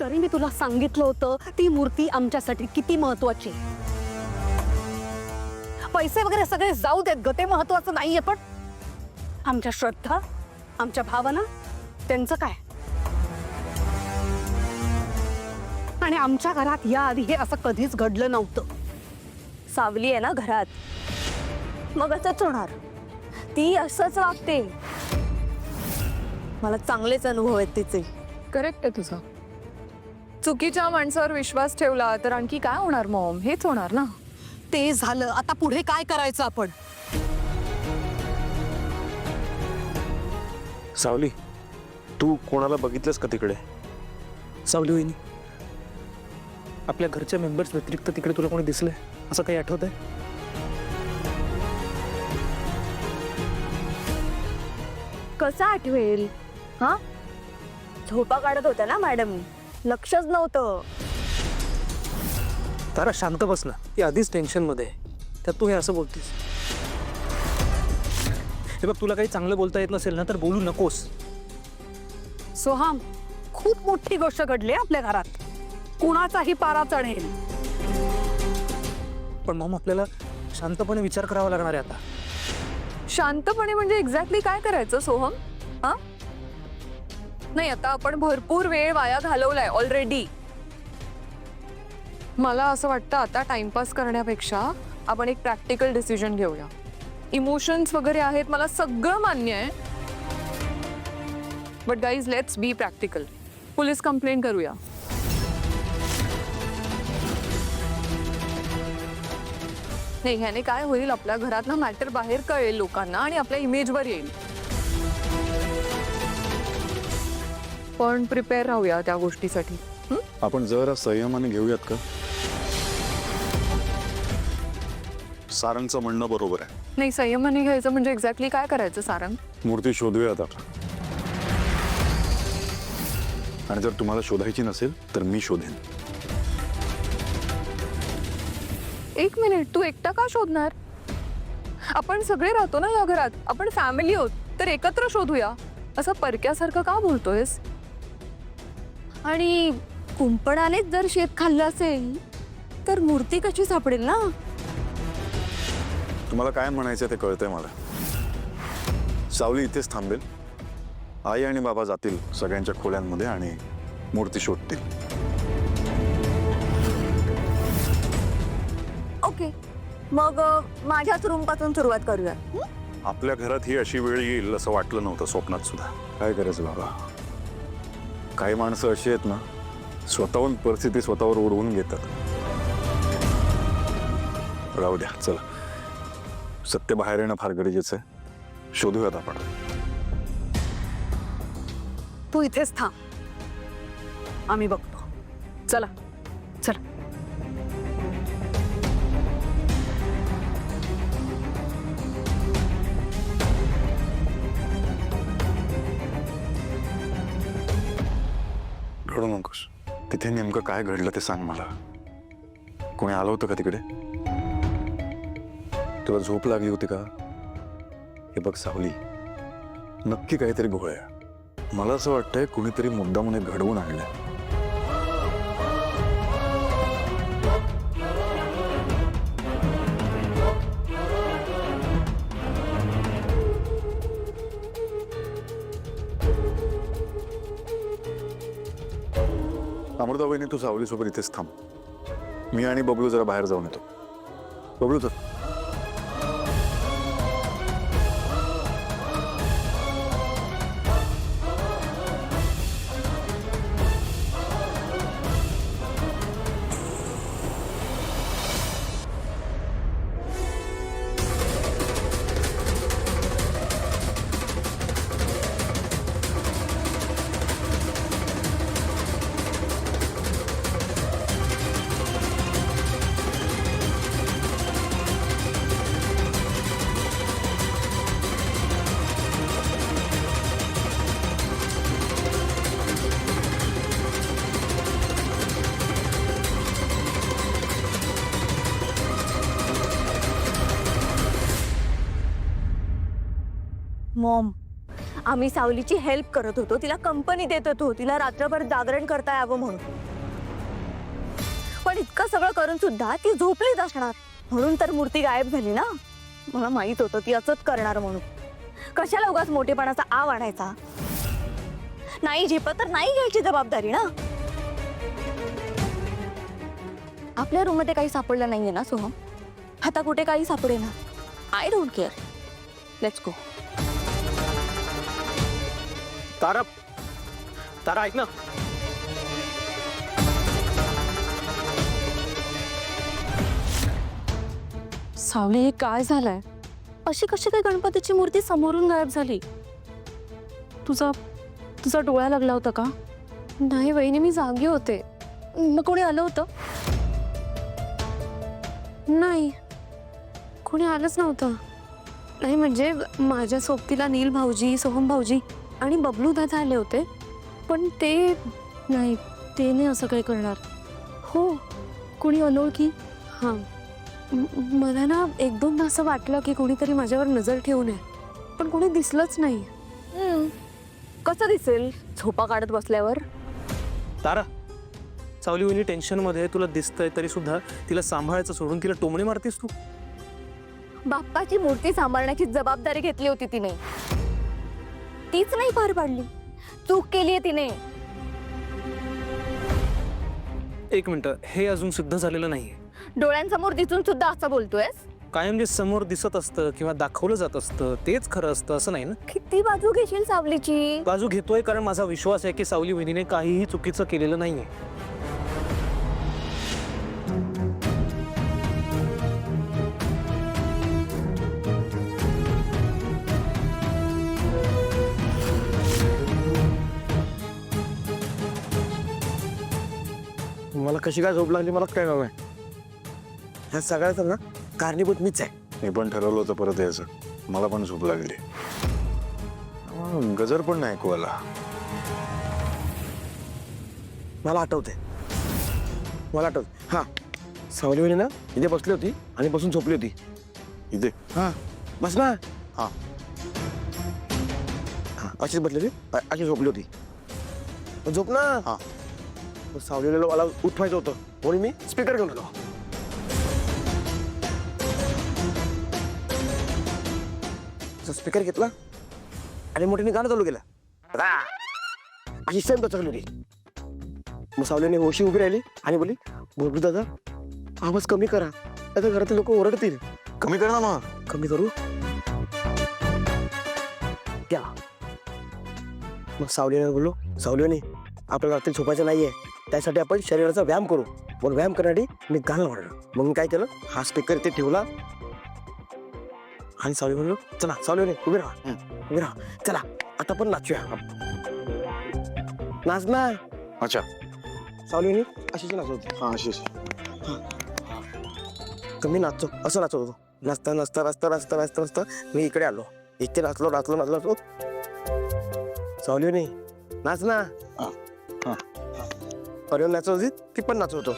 तरी मी तुला सांगितलं होतं ती मूर्ती आमच्यासाठी किती महत्वाची. पैसे वगैरे सगळे जाऊ देत ग, ते महत्वाचं नाहीये, पण आमच्या श्रद्धा, आमच्या भावना, त्यांचं काय? आणि आमच्या घरात या आधी हे असं कधीच घडलं नव्हतं. सावली आहे ना घरात, मग असंच होणार. ती असंच वागते. मला चांगलेच अनुभव आहेत तिचे. करेक्ट आहे तुझं. चुकीच्या माणसावर विश्वास ठेवला तर आणखी काय होणार मॉम? हेच होणार ना. ते झालं, आता पुढे काय करायचं आपण? सावली, तू कोणाला बघितलंस का तिकडे? सावली वहिनी, आपल्या घरच्या मेंबर्स व्यतिरिक्त तिकडे तुला कोणी दिसलंय असं काही आठवत आहे? कसं आठवेल? हा, झोपा काढत होत्या ना मॅडम, लक्षच नव्हतं. तारा शांत बस ना, ती आधीच टेन्शन मध्ये आहे, त्यात तू हे असं बोलतीस. हे बघ, तुला काही चांगलं बोलता येत नसेल ना तर बोलू नकोस. सोहम, खूप मोठी गोष्ट घडली आपल्या घरात. कुणाचाही पारा चढेल. पण मॉम, आपल्याला शांतपणे विचार करावा लागणार आहे आता. शांतपणे म्हणजे एक्झॅक्टली काय करायचं सोहम? हा, नाही, आता आपण भरपूर वेळ वाया घालवलाय ऑलरेडी. मला असं वाटतं आता टाइमपास करण्यापेक्षा आपण एक प्रॅक्टिकल डिसिजन घेऊया. इमोशन्स वगैरे आहेत, मला सगळं मान्य आहे, but guys let's be practical. Police complaint करूया. नाही, ह्याने काय होईल, आपल्या घरात ना मॅटर बाहेर कळेल लोकांना आणि आपल्या इमेजवर येईल. पण प्रिपेअर राहूया त्या गोष्टीसाठी. आपण जरा संयमाने घेऊयात का? सारंगचं म्हणणं बरोबर आहे. नाही, संयमाने घ्यायचं म्हणजे एक्झॅक्टली काय करायचं सारंग? मूर्ती शोधूयात आपण. आणि जर तुम्हाला शोधायची नसेल तर मी शोधेन. एक मिनिट, तू एकटा का शोधणार? आपण सगळे राहतो ना या घरात, आपण फॅमिली आहोत, तर एकत्र शोधूया. असं परक्यासारखं का बोलतोयस? आणि कुंपणानेच जर शेत खाल्लं असेल तर मूर्ती कशी सापडेल ना? तुम्हाला काय म्हणायचं ते कळतंय मला. सावली इथेच थांबेल. आई आणि बाबा जातील सगळ्यांच्या खोल्यांमध्ये आणि मूर्ती शोधतील. ओके, मग माझ्याच रूम पासून सुरुवात करूया. आपल्या घरात ही अशी वेळ येईल असं वाटलं नव्हतं स्वप्नात सुद्धा. काय करायचं बाबा, काही माणसं अशी आहेत ना, स्वतःहून परिस्थिती स्वतःवर ओढवून घेतात. राहू द्या, चला. सत्य बाहेर येणं फार गरजेचं आहे. शोधूयात आपण. तू इथेच थांब, आम्ही बघतो. चला चला. रडू नकोस. तिथे नेमकं काय घडलं ते सांग मला. कोणी आलं होतं का तिकडे? तुला झोप लागली होती का? हे बघ सावली, नक्की काहीतरी घोळ आहे. मला असं वाटतंय कुणीतरी मुद्दामून हे घडवून आणलंय. अमृता वहिनी, तू सावलीसोबत इथेच थांब. मी आणि बबलू जरा बाहेर जाऊन येतो. बबलू, तर मॉम, आम्ही सावलीची हेल्प करत होतो, तिला कंपनी देत होतो, तिला रात्रभर जागरण करता यावं म्हणून. पण इतकं सगळं करून सुद्धा ती झोपलीच असणार, म्हणून तर मूर्ती गायब झाली ना. मला माहित होतं ती असंच करणार म्हणून. कशाला उगाच मोठेपणाचा आव आणायचा. नाही झेपत तर नाही घ्यायची जबाबदारी ना. आपल्या रूम मध्ये काही सापडलं नाहीये ना सोहम? आता कुठे काही सापडे ना. I don't care. Let's go. Tara, Tara ऐक ना. सावली, हे काय झालंय? अशी कशी काय गणपतीची मूर्ती समोरून गायब झाली? तुझा तुझा डोळा लागला होता का? नाही वहिनी, मी जागी होते. मग कोणी आलं होतं? नाही, कोणी आलंच नव्हतं. नाही म्हणजे माझ्या सोबतीला नील भाऊजी, सोहम भाऊजी आणि बबलू दादा आले होते, पण ते नाही, ते नाही असं काही करणार. हो, कोणी अनोळखी? हां, मला ना एक दोनदा असं वाटलं की कोणीतरी माझ्यावर नजर ठेवू नये, पण कोणी दिसलंच नाही. कसं दिसेल झोपा काढत बसल्यावर? तारा, सावली वहिनी टेन्शनमध्ये, तुला दिसतंय तरी सुद्धा तिला सांभाळायचं सोडून तिला टोमणे मारतेस तू. बाप्पाची मूर्ती सांभाळण्याची जबाबदारी घेतली होती तिने, तीच नाही पार पाडली. चूक केलीये तिने. एक मिनिट, हे अजून सिद्ध झालेलं नाहीये. डोळ्यांसमोर दिसून सुद्धा असं बोलतोयस? कायम जे समोर दिसत असतं किंवा दाखवलं जात असतं तेच खरं असतं असं नाही ना. किती बाजू घेशील सावलीची? बाजू घेतोय कारण माझा विश्वास आहे की सावली वहिनीने काहीही चुकीचं केलेलं नाहीये. मला कशी काय झोप लागली मला काय नाव आहे. ह्या सगळ्याचं ना कारणीभूत मीच आहे. मी पण ठरवलं होतं परत यायचं. मला पण झोप लागली. गजर पण नाही ऐकू आला. मला आठवते, मला आठवत. हा, सावलीवणी ना इथे बसली होती आणि बसून झोपली होती. इथे हा, बस ना. हा. हा, अशीच बसलेली, अशी झोपली होती. झोप ना. हा. सावलीला मला उठवायचं होतं म्हणून मी स्पीकर घेऊन आलो. स्पीकर घेतला आणि मोठ्याने गाणं चालू केलं. अशी सेम चकली होती. मग सावलीने होशी उभी राहिली आणि बोली, बोलू दादा आवाज कमी करा, आता घरातील लोक ओरडतील. कमी कर ना मग. कमी करू त्या. मग सावलीने बोललो, सावलीने आपल्याला रात्री झोपायचं नाहीये, त्यासाठी आपण शरीराचा व्यायाम करू. मग व्यायाम करण्यासाठी मी गाणं म्हणलं. मग मी काय केलं, हा स्पीकर ते ठेवला आणि सावली म्हणलो, चला सावलीने उभी राहा, उभी राहा, चला आता पण नाचूया. नाच ना. अच्छा. सावलीने अशीच नाचत होती. हा अशीच. तर मी नाचतो, असं नाचत होतो. नाचता नाचता नाचता नाचता नाचता नाचता मी इकडे आलो. इथे नाचलो नाचलो नाचलो नाचलो. सावलीने नाच ना. अरे नाचत होती, ती पण नाचत होतो.